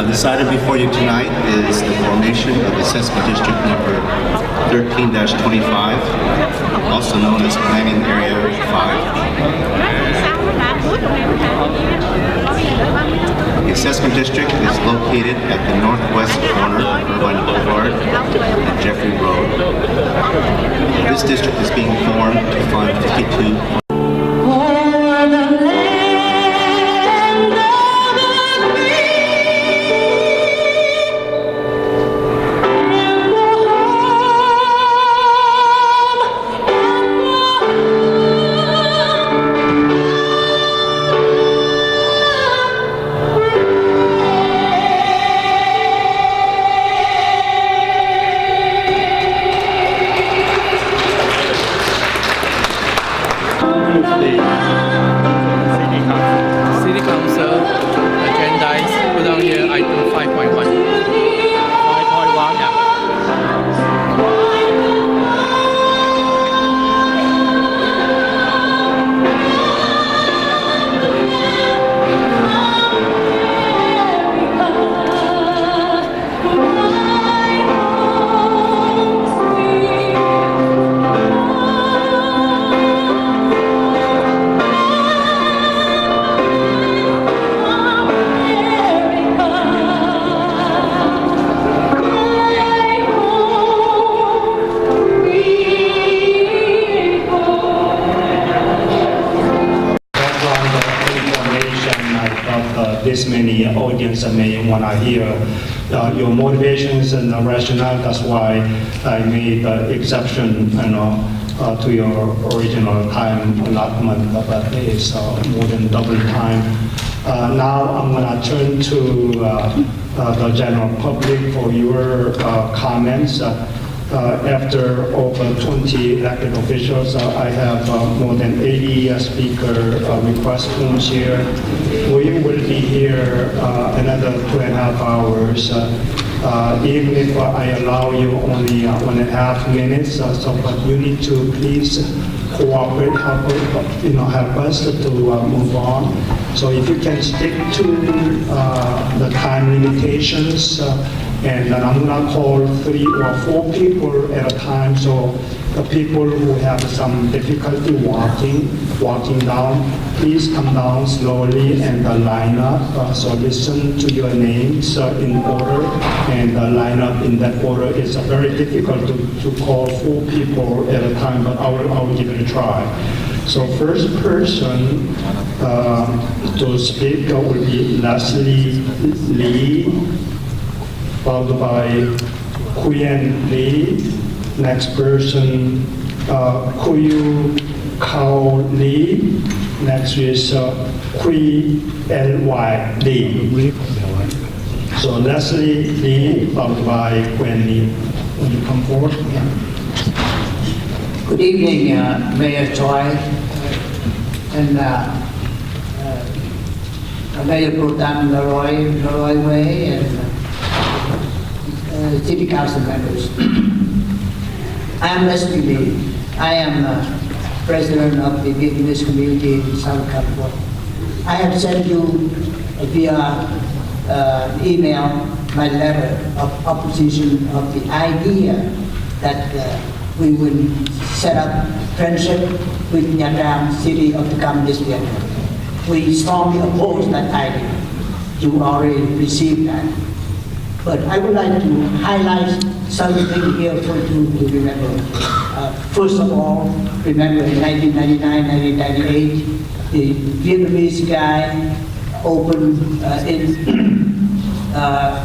This item before you tonight is the formation of Assessment District number 13-25, also known as Planning Area 5. The Assessment District is located at the northwest corner of Irvine Boulevard and Jeffrey Road. This district is being formed to fund 52. This many audience may want to hear your motivations and the rationale. That's why I made the exception, to your original time allotment, but it's more than double time. Now I'm going to turn to the general public for your comments. After over 20 elected officials, I have more than 80 speaker request rooms here. We will be here another 2.5 hours. Even if I allow you only 1.5 minutes, but you need to please cooperate, help us to move on. So if you can stick to the time limitations, and I'm going to call 3 or 4 people at a time, so the people who have some difficulty walking down, please come down slowly and line up. So listen to your names in order, and line up in that order. It's very difficult to call 4 people at a time, but I will give it a try. So first person to speak will be Leslie Lee, followed by Huyen Lee. Next person, Kuyu Kao Lee. Next is Kui L.Y. Lee. So Leslie Lee, followed by Huyen Lee. Will you come forward? Yeah. Good evening, Mayor Choi and Mayor Pro Tem Lalloway and City Council members. I am Leslie Lee. I am president of the Vietnamese community in Southern California. I have sent you via email my letter of opposition of the idea that we will set up friendship with Nha Trang, city of the communist Vietnam. We strongly oppose that idea. You already received that. But I would like to highlight something here for you to remember. First of all, remember in 1999, 1998, the Vietnamese guy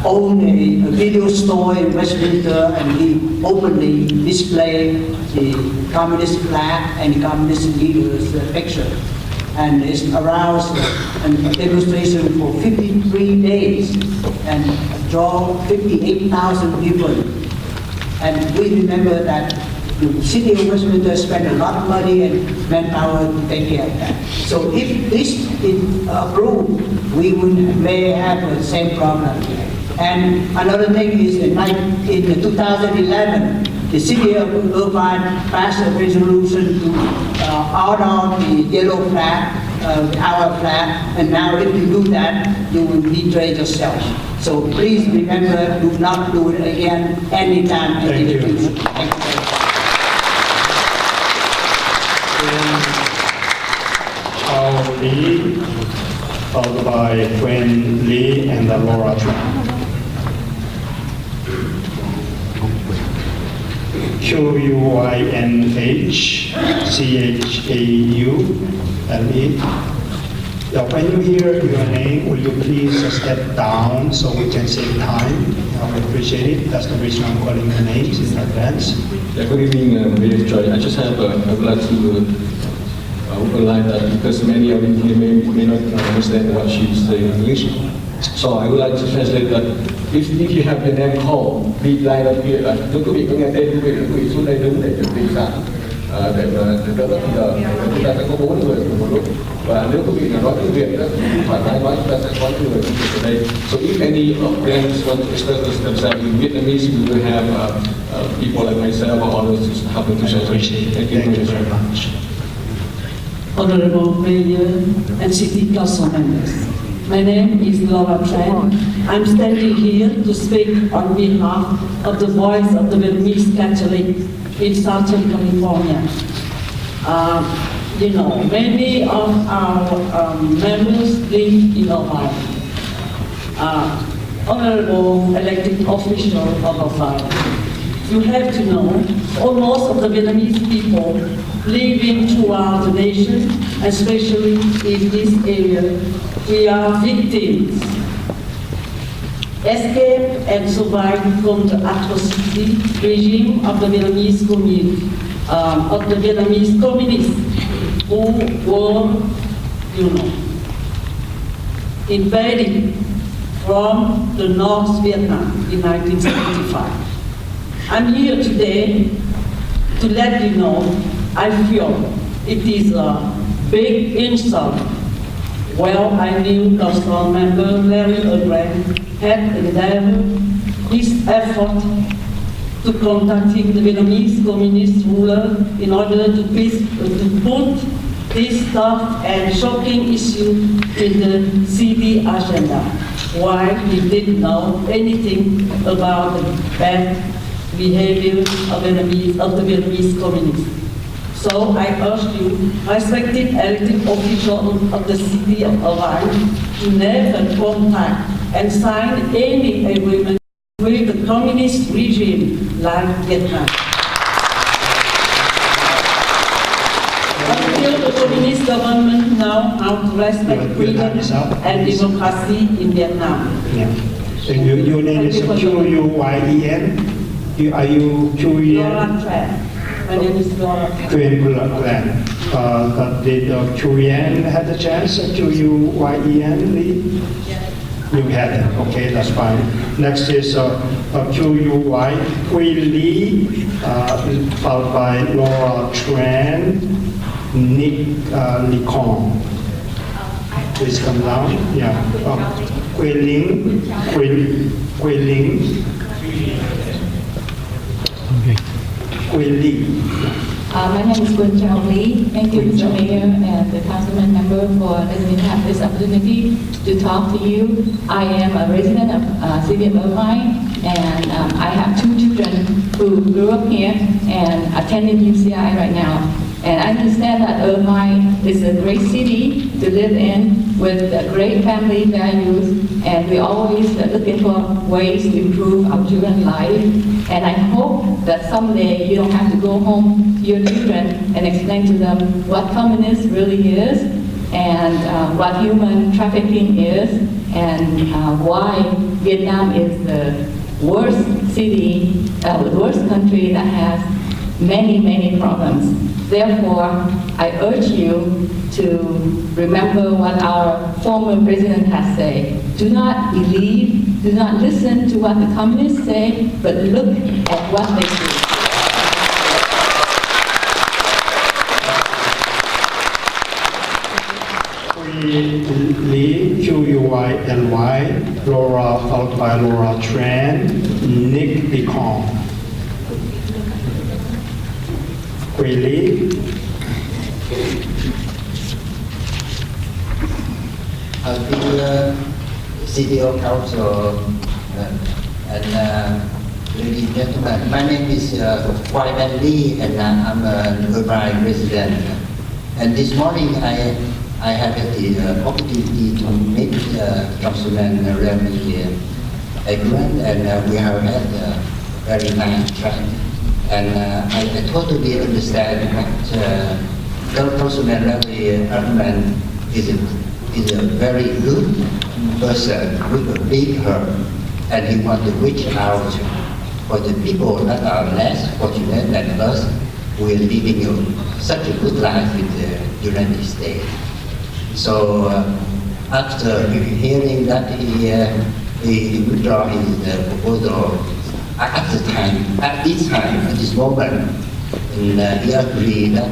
owned a video store in Westminster, and he openly displayed the communist flag and the communist leaders' picture. And it's aroused a demonstration for 53 days and draw 58,000 people. And we remember that the city of Westminster spent a lot of money and manpower to take care of that. So if this is approved, we may have the same problem. And another thing is in 2011, the city of Irvine passed a resolution to honor the yellow flag our flag, and now if you do that, you will betray yourself. So please remember, do not do it again anytime in the future. Thank you very much. Our Lee, followed by Gwen Lee and Laura Tran. QUYNHCHAULE. When you hear your name, will you please step down so we can save time? I would appreciate it. That's the reason I'm calling the names in advance. Yeah, good evening, Mayor Choi. I just have, I would like to underline that because many of you here may not understand what she's saying in English. So I would like to translate that if you have your name called, please line up here. Nếu quý vị có nghe tên quý vị xuống đây đứng để chuẩn bị sẵn để mà đỡ bất ngờ. Chúng ta sẽ có 4 người cùng một lúc. Và nếu quý vị nói tiếng Việt đó, thoải mái nói, chúng ta sẽ có những người tiếng Việt ở đây. So if any of them want to express themselves in Vietnamese, we will have people like myself or others helping to translate. Thank you very much. Honorable Mayor and City Council members, my name is Laura Tran. I'm standing here to speak on behalf of the voice of the Vietnamese Catholic in Southern California. You know, many of our members live in Ohio. Honorable elected official of Ohio, you have to know, almost of the Vietnamese people living throughout the nation, especially in this area, we are victims. Escape and survive from the atrocity regime of the Vietnamese community, of the Vietnamese communists who were, you know, invaded from the North Vietnam in 1975. I'm here today to let you know I feel it is a big insult. Well, I knew Council Member Larry Agran had endeavored his effort to contacting the Vietnamese communist ruler in order to put this tough and shocking issue in the city agenda, while he didn't know anything about the bad behavior of the Vietnamese communists. So I urge you, respected elected officials of the city of Irvine, to never contact and sign any agreement with the communist regime like Vietnam. Until the communist government know how to respect freedom and democracy in Vietnam. Yeah. And your name is Q-U-Y-E-N? Are you Q-U-Y-N? Laura Tran. My name is Laura Tran. Did Q-U-Y-N have the chance? Q-U-Y-E-N, Lee? You had it. Okay, that's fine. Next is Q-U-Y, Hui Lee, followed by Laura Tran, Nick Licon. Please come down. Yeah. Hui Ling. Hui Ling. My name is Gwen Chao Lee. Thank you, Mr. Mayor and the councilman member for letting me have this opportunity to talk to you. I am a resident of city of Irvine, and I have 2 children who grew up here and attending UCI right now. And I understand that Irvine is a great city to live in with great family values, and we're always looking for ways to improve our children's life. And I hope that someday you don't have to go home to your children and explain to them what communism really is, and what human trafficking is, and why Vietnam is the worst city, the worst country that has many, many problems. Therefore, I urge you to remember what our former president has said. Do not believe, do not listen to what the communists say, but look at what they do. Lee, Q-U-Y-L-Y, Laura, followed by Laura Tran, Nick Licon. Lee. the City of Council and ladies and gentlemen, my name is Wai Lee, and I'm an Irvine resident. And this morning I had the opportunity to meet Councilman Larry Agran, and we have had a very nice chat. And I totally understand that Councilman Larry Agran is a very good person with a big heart, and he wants to reach out for the people that are less fortunate than us, who are living such a good life in the United States. So after hearing that he withdraw his proposal at this moment, and he agreed that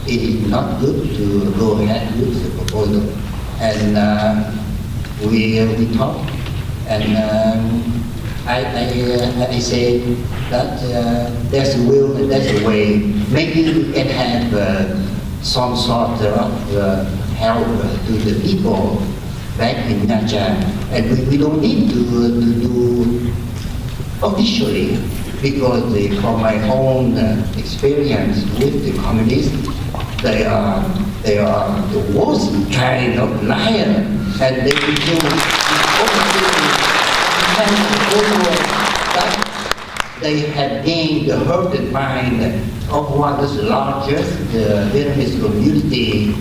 it is not good to go ahead with the proposal. And we talked, and I say that there's a will and there's a way. Maybe we can have some sort of help to the people back in Nha Trang, and we don't need to do officially, because from my own experience with the communists, they are the worst kind of liar, and they will do that they have gained the hurt and mind of one of the largest Vietnamese community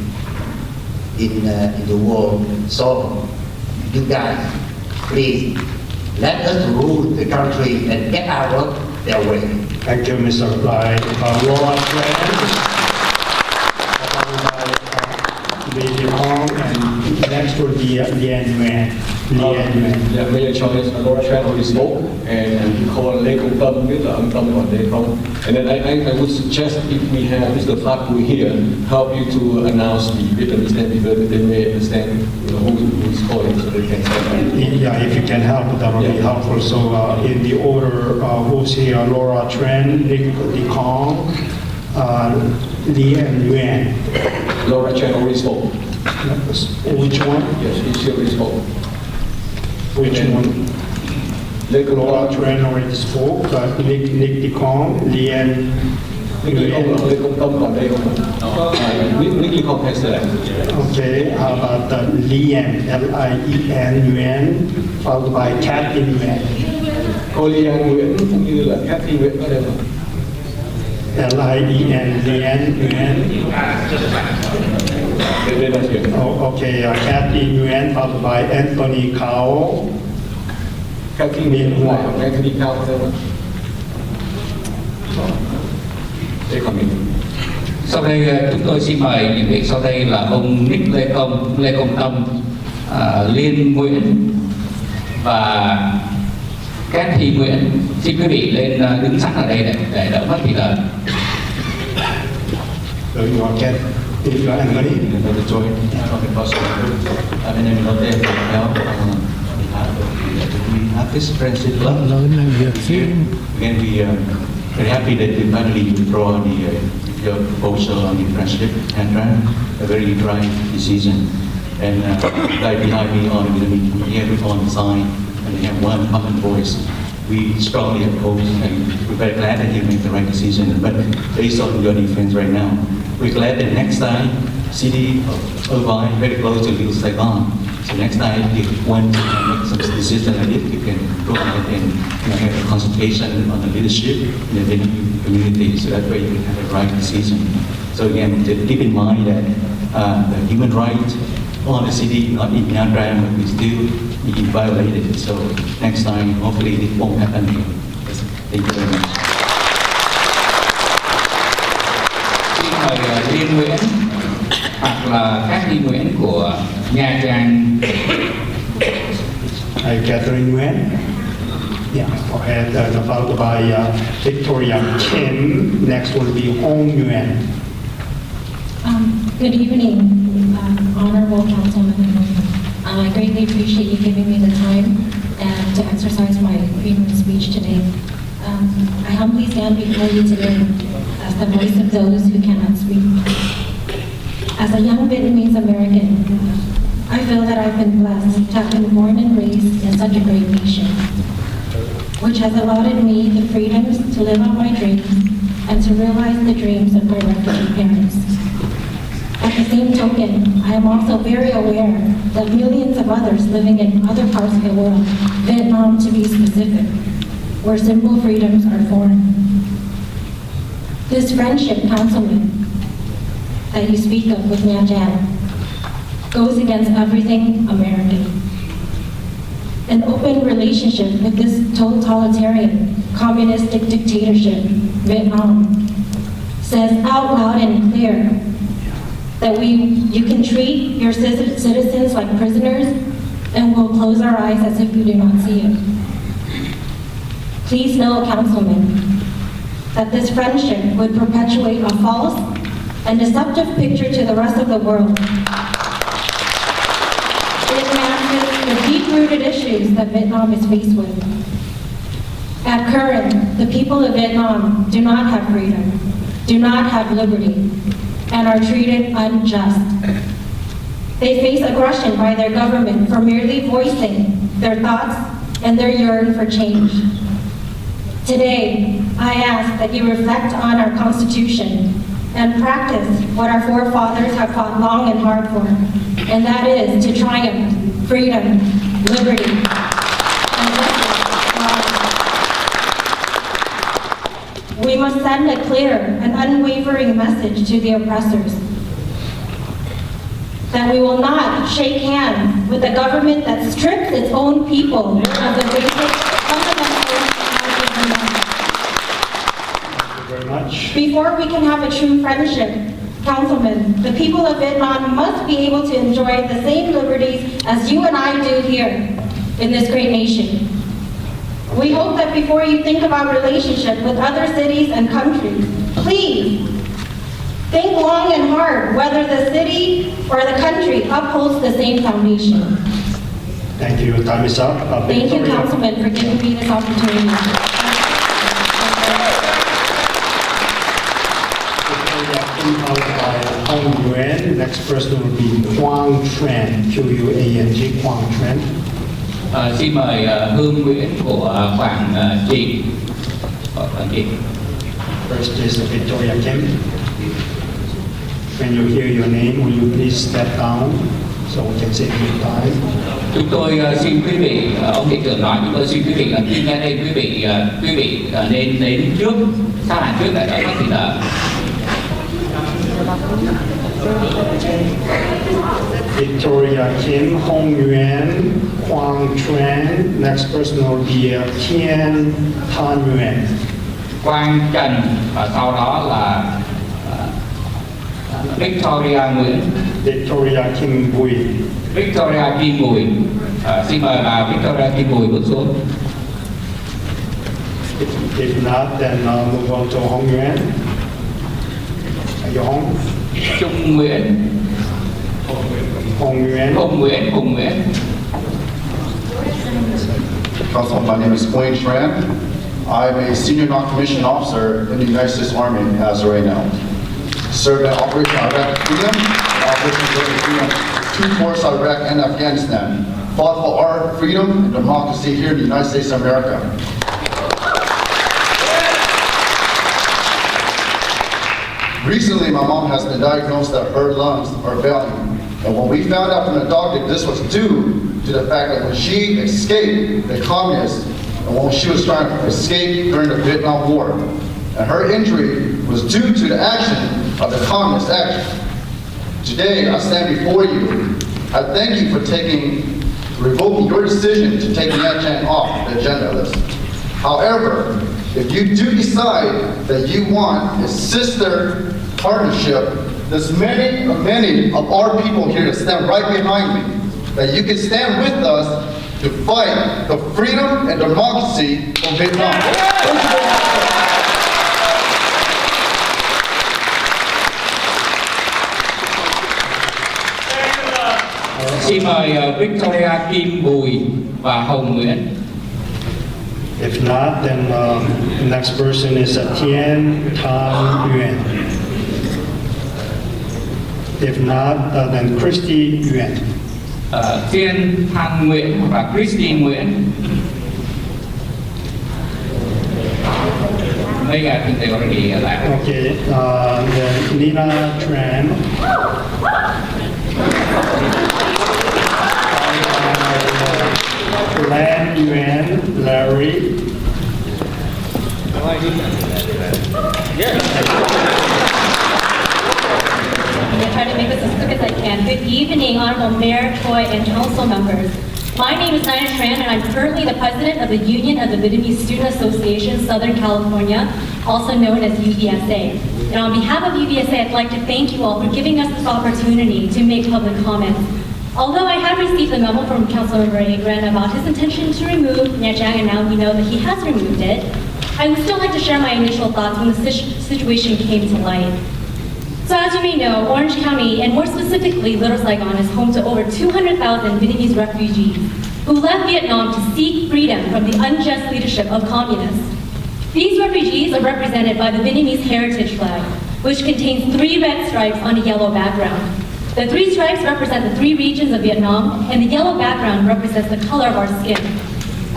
in the world. So you guys, please let us rule the country and get out of their way. Thank you, Mr. Lai. Laura Beth Krom, and next will be Yan. Yeah, Mayor Choi, Laura Tran already spoke, and we call Lê Công Tâm with Ông Tâm on Lê Công. And then I would suggest if we have Mr. Phak here, help you to announce the Vietnamese name, because they may understand who is calling, so they can say. Yeah, if you can help, that would be helpful. So in the order, who's here? Laura Tran, Lê Công, Lee and Yuan. Laura Tran already spoke. Which one? Yes, she already spoke. Which one? Laura Tran already spoke. Lê Công, Lee and Yuan. Lê Công Tâm còn đây không? Lê Công has that. Okay, how about Lien, L-I-E-N, Yuan, followed by Kathy Yuan. Cô Lien Nguyễn cũng như là Kathy Nguyễn ở đây không? L-I-E-N, Lien, Yuan. Oh, okay, Kathy Nguyen, followed by Anthony Cao. Kathy Nguyen ngoài Anthony Cao ở đây không? Đây còn mình. Sau đây chúng tôi xin mời những vị sau đây là ông Nick Lê Công Tâm, Liên Nguyễn và Kathy Nguyễn. Xin quý vị lên đứng sẵn ở đây để đỡ mất thì giờ. If you are Anthony, Another joy, my name is Lotte Phil. We have this friendship club. Again, we are very happy that you finally withdraw your proposal on the friendship and a very dry decision. And right behind me on the meeting here on the sign, and we have one common voice. We strongly oppose, and we're very glad that you made the right decision. But based on your defense right now, we're glad that next time, city of Irvine, very close to Little Saigon. So next time, if you want to make some decision like this, you can go ahead and have a consultation on the leadership in the Vietnamese community, so that way you can have the right decision. So again, keep in mind that the human rights on the city, not in Nha Trang, but we still be violated. So next time, hopefully it won't happen again. Thank you very much. Mời Liên Nguyễn hoặc là Kathy Nguyễn của Nha Trang. Catherine Nguyen. Yeah, go ahead. Followed by Victoria Kim. Next will be Hong Nguyen. Good evening, Honorable Councilman. I greatly appreciate you giving me the time and to exercise my freedom of speech today. I humbly stand before you today as the voice of those who cannot speak. As a young Vietnamese American, I feel that I've been blessed to have been born and raised in such a great nation, which has allotted me the freedoms to live out my dreams and to realize the dreams of my refugee parents. At the same token, I am also very aware that millions of others living in other parts of the world, Vietnam to be specific, where simple freedoms are foreign. This friendship, Councilman, that you speak of with Nha Trang, goes against everything American. An open relationship with this totalitarian, communistic dictatorship, Vietnam, says out loud and clear that you can treat your citizens like prisoners and we'll close our eyes as if we do not see it. Please know, Councilman, that this friendship would perpetuate a false and deceptive picture to the rest of the world. It masks the deep-rooted issues that Vietnam is faced with. At current, the people of Vietnam do not have freedom, do not have liberty, and are treated unjust. They face aggression by their government for merely voicing their thoughts and their yearn for change. Today, I ask that you reflect on our Constitution and practice what our forefathers have fought long and hard for, and that is to triumph freedom, liberty, and justice for all. We must send a clear and unwavering message to the oppressors that we will not shake hands with a government that strips its own people of the basic fundamental rights of man. Thank you very much. Before we can have a true friendship, Councilman, the people of Vietnam must be able to enjoy the same liberties as you and I do here in this great nation. We hope that before you think about relationship with other cities and countries, please think long and hard whether the city or the country upholds the same foundation. Thank you. Time is up. Thank you, Victoria. Councilman, for giving me this opportunity. Followed by Hong Yuan. Next person will be Quang Tran, Q-U-A-N-G, Quang Tran. Xin mời Hương Nguyễn của Quảng Trị. Quảng Trị. First is Victoria Kim. When you hear your name, will you please step down so we can save your time? Chúng tôi xin quý vị, ông thị trưởng nói, chúng tôi xin quý vị khi nghe đây quý vị nên đến trước, sát hàng trước để đỡ các thị đỡ. Victoria Kim, Hong Yuan, Quang Tran. Next person will be Tian Tan Yuan. Quang Trần và sau đó là Victoria Nguyễn. Victoria Kim Bùi. Victoria Kim Bùi. Xin mời bà Victoria Kim Bùi bước xuống. If not, then move on to Hong Yuan. Are you Hong? Trung Nguyễn. Hong Yuan. Hùng Nguyễn. Hùng Nguyễn. Council, my name is Quang Tran. I'm a senior non-commissioned officer in the United States Army as of right now. Served in Operation Iraq Freedom and Operation Iraq Freedom, two forces Iraq and Afghanistan. Fought for our freedom and democracy here in the United States of America. Recently, my mom has been diagnosed that her lungs are failing. And when we found out from the doctor, this was due to the fact that when she escaped the communists, and when she was trying to escape during the Vietnam War, and her injury was due to the action of the communist action. Today, I stand before you. I thank you for revoking your decision to take Nha Trang off the agenda list. However, if you do decide that you want a sister partnership, there's many of our people here that stand right behind me, that you can stand with us to fight the freedom and democracy of Vietnam. Xin mời Victoria Kim Bùi và Hồng Nguyễn. If not, then next person is Tian Tan Yuan. If not, then Christy Yuan. Phiên, Thanh Nguyễn và Christine Nguyễn. Mấy I think they already left. Okay, then Nina Tran. Lan Yuan, Larry. I'm going to try to make this as quick as I can. Good evening, Honorable Mayor, Choi, and council members. My name is Nina Tran, and I'm currently the president of the Union of the Vietnamese Student Association, Southern California, also known as UVSA. And on behalf of UVSA, I'd like to thank you all for giving us this opportunity to make public comments. Although I have received a memo from Councilor Larry Agran about his intention to remove Nha Trang, and now we know that he has removed it, I would still like to share my initial thoughts when the situation came to light. So as you may know, Orange County, and more specifically Little Saigon, is home to over 200,000 Vietnamese refugees who left Vietnam to seek freedom from the unjust leadership of communists. These refugees are represented by the Vietnamese heritage flag, which contains 3 red stripes on a yellow background. The 3 stripes represent the 3 regions of Vietnam, and the yellow background represents the color of our skin.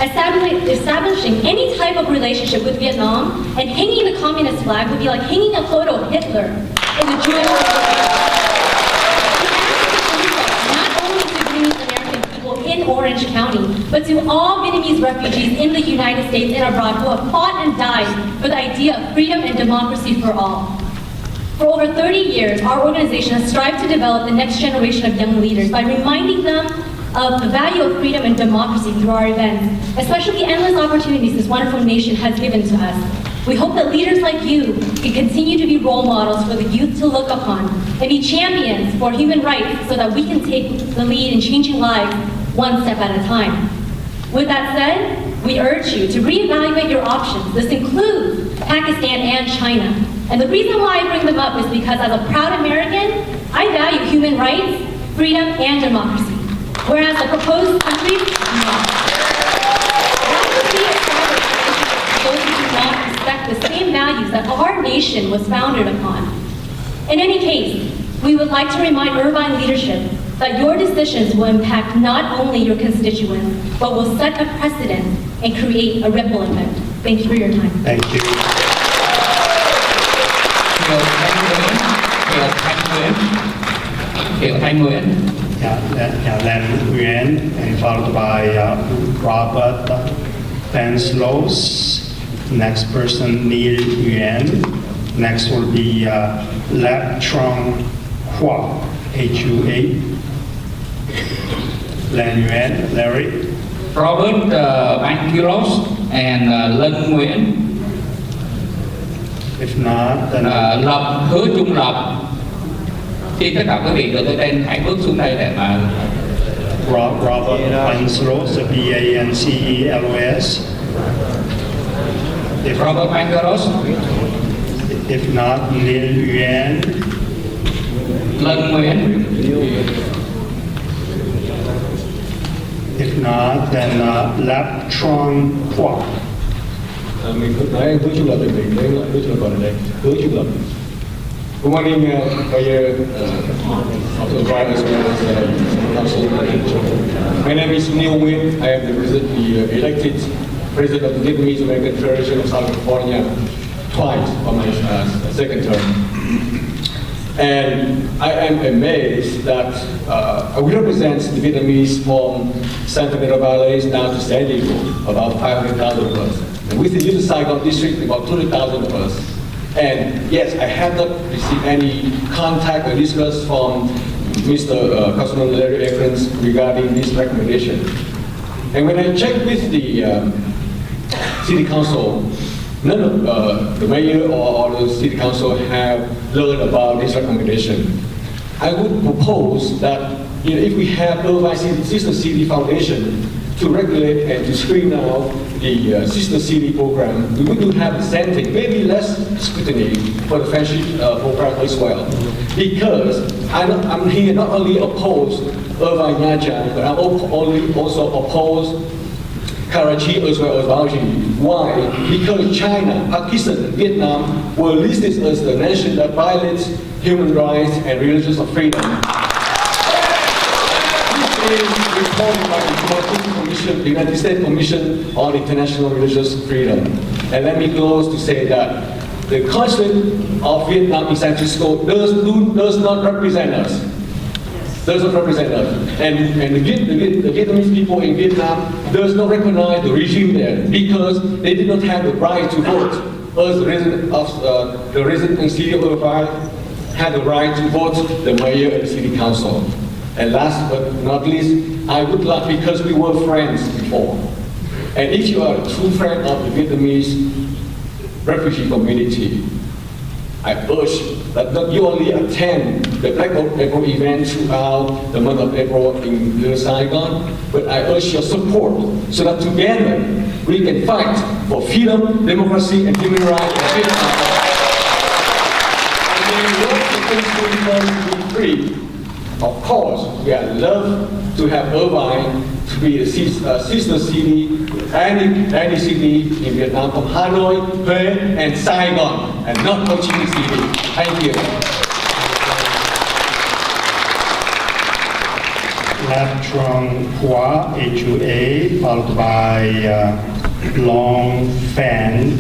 Establishing any type of relationship with Vietnam and hanging the communist flag would be like hanging a photo of Hitler in the Jewish not only to Vietnamese American people in Orange County, but to all Vietnamese refugees in the United States and abroad who have fought and died for the idea of freedom and democracy for all. For over 30 years, our organization has strived to develop the next generation of young leaders by reminding them of the value of freedom and democracy through our events, especially the endless opportunities this wonderful nation has given to us. We hope that leaders like you can continue to be role models for the youth to look upon and be champions for human rights so that we can take the lead in changing lives one step at a time. With that said, we urge you to reevaluate your options. This includes Pakistan and China. And the reason why I bring them up is because as a proud American, I value human rights, freedom, and democracy. Whereas the proposed countries do not. That would be established those who do not respect the same values that our nation was founded upon. In any case, we would like to remind Irvine leadership that your decisions will impact not only your constituents, but will set a precedent and create a ripple effect. Thank you for your time. Thank you. Thanh Nguyễn. Lan Nguyen, and followed by Robert Fanslows. Next person, Neil Nguyen. Next will be Lap Trong Hua, H-U-A. Lan Nguyen, Larry. Robert Bankiros and Lân Nguyễn. If not, then Lập, Hứa Trung Lập. Xin tất cả quý vị đưa tới tên hãy bước xuống đây để mà Robert Bancelos, B-A-N-C-E-L-O-S. Robert Bankeros. If not, Neil Nguyen. Lân Nguyễn. If not, then Lap Trong Hua. Mình nói Hứa Trung Lập thì mình lấy lại Hứa Trung Lập còn ở đây. Hứa Trung Lập. Good morning, Mayor, also advisors, council. My name is Neil Nguyen. I am the elected president of the Vietnamese American Federation of Southern California twice on my second term. And I am amazed that we represent the Vietnamese from San Fernando Valley down to San Diego, about 500,000 of us. And with the Little Saigon district, about 200,000 of us. And yes, I have not received any contact or discuss from Mr. Councilman Larry Agran regarding this recommendation. And when I checked with the City Council, none of the mayor or the City Council have learned about this recommendation. I would propose that if we have Irvine Sister City Foundation to regulate and to screen out the Sister City program, we would have the same thing, maybe less scrutiny for the friendship program as well. Because I'm here not only opposed Irvine Nha Trang, but I'm also opposed Karachi as well as Baoji. Why? Because China, Pakistan, and Vietnam were listed as the nation that violates human rights and religious freedom. is reported by the United States Commission on International Religious Freedom. And let me close to say that the Consulate of Vietnam in San Francisco does not represent us. Does not represent us. And the Vietnamese people in Vietnam does not recognize the regime there because they did not have the right to vote. Us, the resident in city of Irvine, had the right to vote the mayor and the city council. And last but not least, I would like, because we were friends before, and if you are a true friend of the Vietnamese refugee community, I urge that not you only attend the Black April event throughout the month of April in Saigon, but I urge your support so that together we can fight for freedom, democracy, and human rights in Vietnam. And we want to be free. Of course, we would love to have Irvine to be a sister city, any city in Vietnam from Hanoi, Huế, and Saigon, and not Ho Chi Minh City. Thank you. Left Trung Hoa, A2A, followed by Long Fan,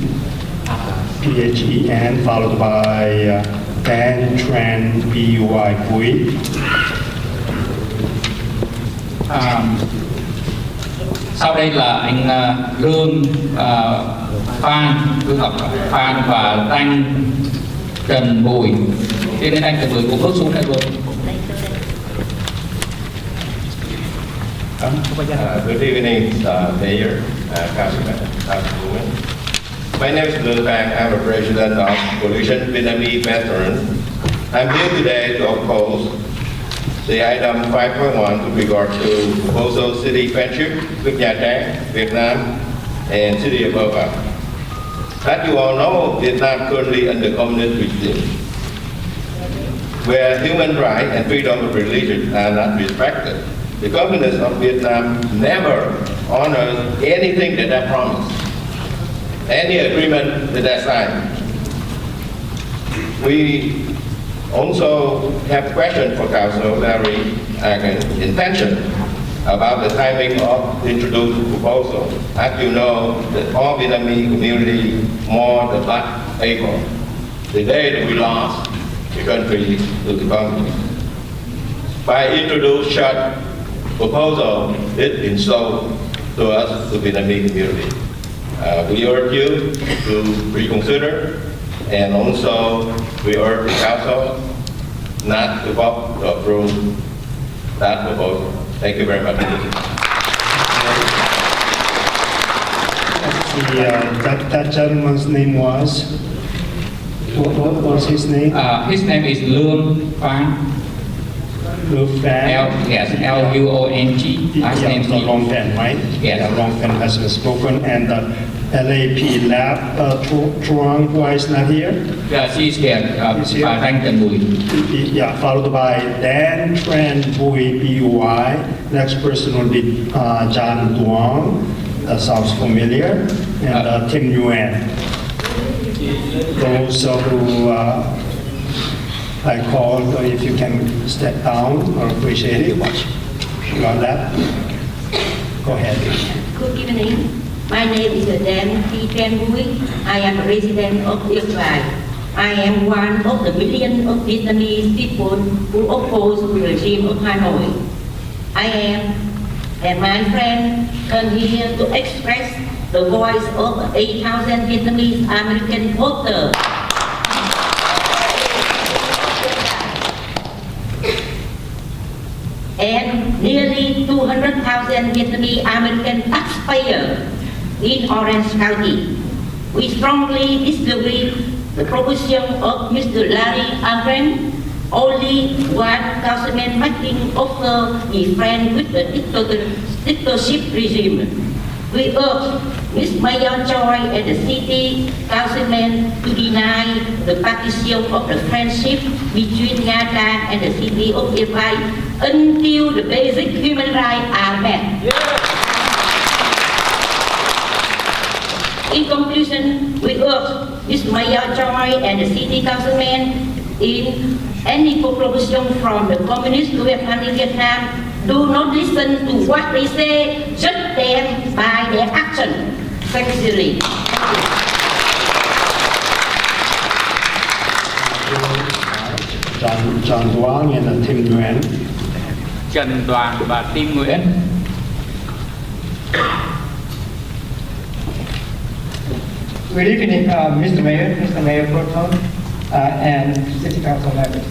PHEN, followed by Tan Tran, BUI, Vui. Sau đây là anh Lương Phan, Lương Ngọc Phan và anh Trần Bùi. Thế nên anh Trần Bùi cũng bước xuống đây luôn. Good evening, Mayor, Councilman, Councilwoman. My name is Lương Phan. I'm a president of Coalition Vietnamese Veterans. I'm here today to oppose the item 5.1 with regard to proposal city friendship with Nha Trang, Việt Nam, and city of Irvine. As you all know, Vietnam currently under communist regime, where human rights and freedom of religion are not respected. The communists of Vietnam never honor anything that they promised, any agreement that they signed. We also have questions for Council Larry Agran intention about the timing of introduced proposal. As you know, the all Vietnamese community mourned the Black April, the day that we lost the country to the communists. By introduced such proposal, it's been sold to us, the Vietnamese community. We urge you to reconsider, and also we urge the Council not to vote to approve that proposal. Thank you very much. That gentleman's name was? What was his name? His name is Lương Phan. Lương Phan? Yes, L-U-O-N-G. Last name is Long Phan, right? Yes. Yeah, Long Phan has been spoken, and LAP Lab, Truong Hoa is not here? Yeah, she's here. Anh Trần Bùi. Yeah, followed by Dan Tran Bui, B-U-I. Next person will be John Duong. That sounds familiar. And Tim Nguyen. Those who I called, if you can step down, I appreciate it. You got that? Go ahead. Good evening. My name is Dan Thi Tran Bui. I am a resident of Irvine. I am one of the millions of Vietnamese people who oppose the regime of Hanoi. I am, and my friend, come here to express the voice of 8,000 Vietnamese American voters. And nearly 200,000 Vietnamese American taxpayers in Orange County. We strongly disagree the proposition of Mr. Larry Agran. Only one councilman making offer be friend with the dictatorship regime. We urge Ms. Mayor Choi and the city councilman to deny the partition of the friendship between Nha Trang and the city of Irvine until the basic human rights are met. In conclusion, we urge Ms. Mayor Choi and the city councilman in any proposition from the Communist government in Vietnam Do not listen to what they say, judge them by their action. Sincerely. Trần Đoan and Tim Nguyen. Trần Đoàn và Tim Nguyễn. Good evening, Mr. Mayor Pro Tem, and City Council members.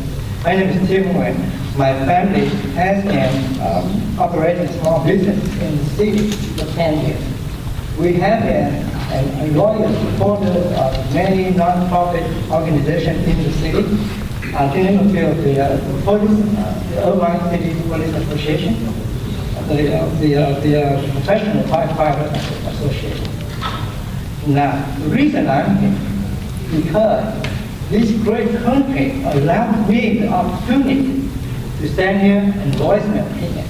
My name is Tim Nguyen. My family has been operating a small business in the city for 10 years. We have been a loyal supporter of many non-profit organizations in the city. The name of the police, the Irvine City Police Association, the Professional Firefighter Association. Now, the reason I'm here, because this great country allowed me the opportunity to stand here and voice my opinion.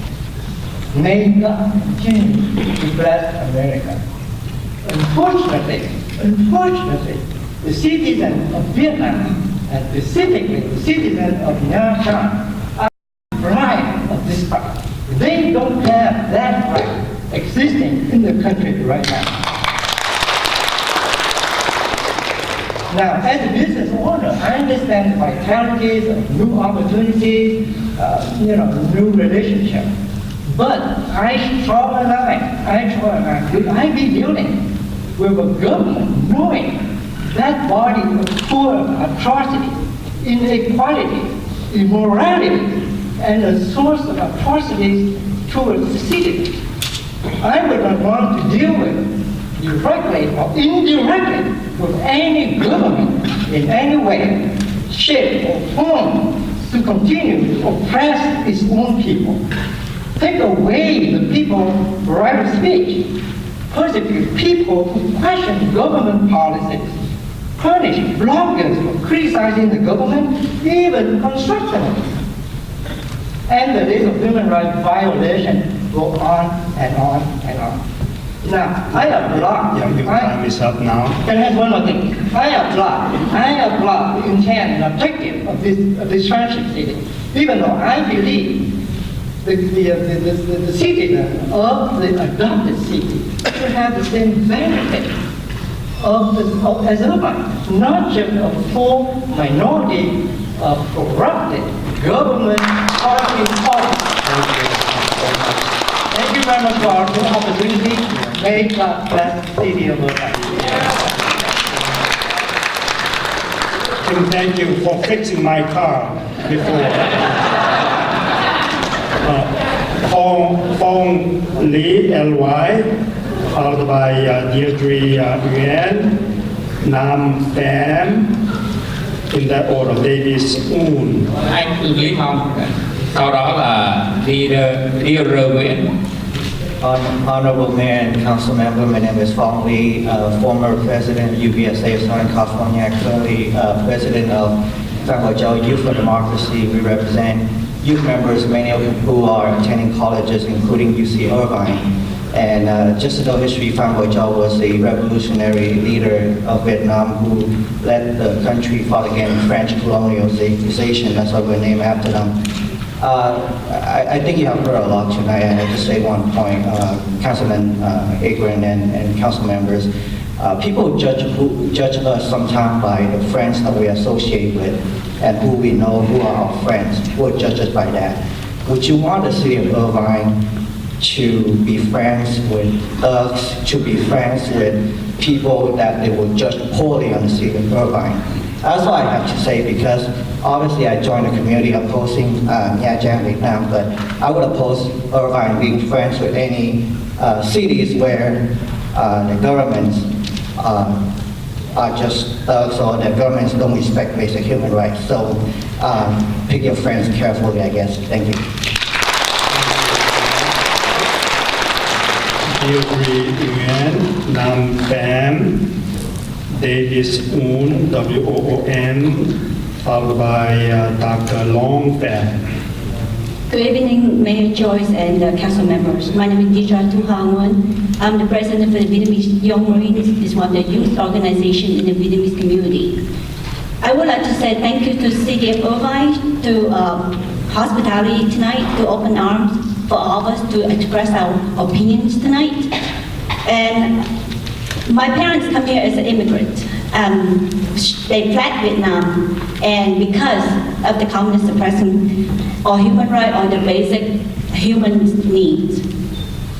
May God continue to bless America. Unfortunately, the citizens of Vietnam, and specifically the citizens of Nha Trang, are deprived of this right. They don't have that right existing in the country right now. Now, as a business owner, I understand the vitalities of new opportunities, new relationships. But I draw a line. Will I be dealing with a government knowing that body of poor atrocity, inequality, immorality, and a source of atrocities towards the citizens? I would not want to deal with directly or indirectly with any government in any way, shape, or form to continue to oppress its own people, take away the people's right of speech, persecute people who question government policies, punish bloggers for criticizing the government, even constructively. And the list of human rights violations go on and on and on. Now, I applaud. Your time is up now. Can I add one more thing? I applaud the intent and objective of this friendship city, even though I believe the citizens of the adopted city should have the same benefit as Irvine, not just a full minority of corrupted government policy. Thank you very much for the opportunity. May God bless the city of Irvine. And thank you for fixing my car before. Phong Lý L.Y., followed by Jeffrey Lalloway, Nam Pham, in that order, Davis Un. Anh Lý Phong. Sau đó là Nguyễn. Honorable Mayor and Council Member, my name is Phong Lý, former President UBSA of Southern California, currently President of VanHoaNBLV Youth for Democracy. We represent youth members, many of who are attending colleges, including UC Irvine. And just to know history, VanHoaNBLV was a revolutionary leader of Vietnam who led the country fight against French colonialization. That's why we're named after them. I think you have heard a lot tonight. I have to say one point, Councilman Agran and council members. People judge us sometimes by the friends that we associate with and who we know, who are our friends, who will judge us by that. Would you want the city of Irvine to be friends with thugs, to be friends with people that they will judge poorly on the city of Irvine? That's all I have to say, because obviously I joined the community opposing Nha Trang Việt Nam, but I would oppose Irvine being friends with any cities where the governments are just thugs, or the governments don't respect basic human rights. So pick your friends carefully, I guess. Thank you. Irvine, Nam Pham, Davis Un, W-O-O-N, followed by Dr. Long Pham. Good evening, Mayor Joyce and council members. My name is Dija Tuhanwan. I'm the president of the Vietnamese Young Marines. It's one of the youth organizations in the Vietnamese community. I would like to say thank you to the City of Irvine, to hospitality tonight, to open arms for all of us to express our opinions tonight. And my parents come here as an immigrant. They fled Vietnam, and because of the communist suppressing all human rights or the basic human needs.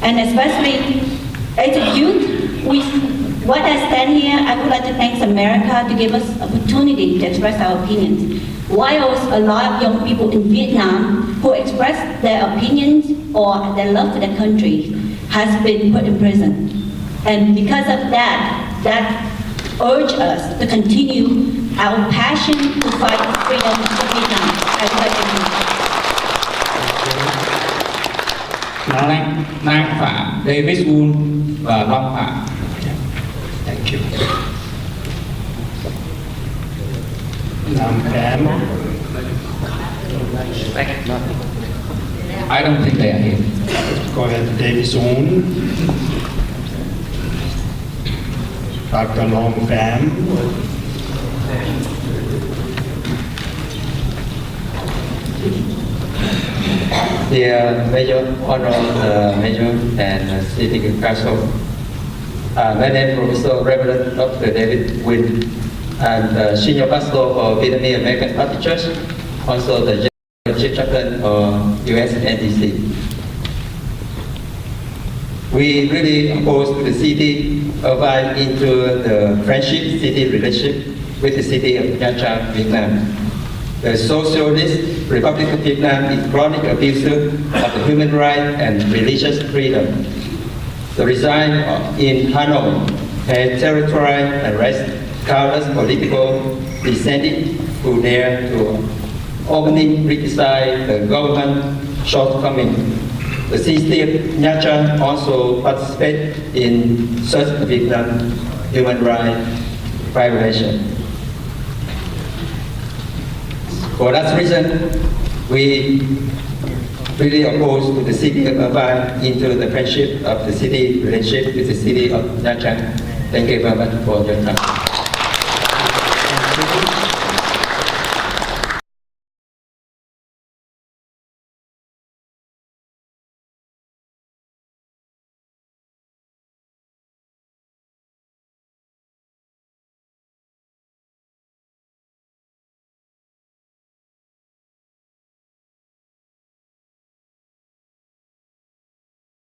And especially as a youth, what I stand here, I would like to thank America to give us opportunity to express our opinions. While a lot of young people in Vietnam who express their opinions or their love for their country has been put in prison. And because of that urge us to continue our passion to fight for freedom for Vietnam. I would like to Nam Phạm, David Woon và Long Phạm. Thank you. Nam Pham. I don't think they are here. Go ahead, David Woon. Dr. Long Pham. Dear Major, Honorable Major and City Council, my name is Professor Reverend Dr. David Wynn, and Senior Pastor of Vietnamese American Baptist Church, also the General Chief Chaplain of USNDC. We really oppose to the city Irvine into the friendship city relationship with the city of Nha Trang, Vietnam. The Socialist Republic of Vietnam is chronic abuser of the human rights and religious freedom. The regime in Hanoi has territorial arrest countless political dissidents who dare to openly criticize the government shortcomings. The city of Nha Trang also participates in such Vietnam human rights violation. For that reason, we really oppose to the city of Irvine into the friendship of the city relationship with the city of Nha Trang. Thank you very much for your time.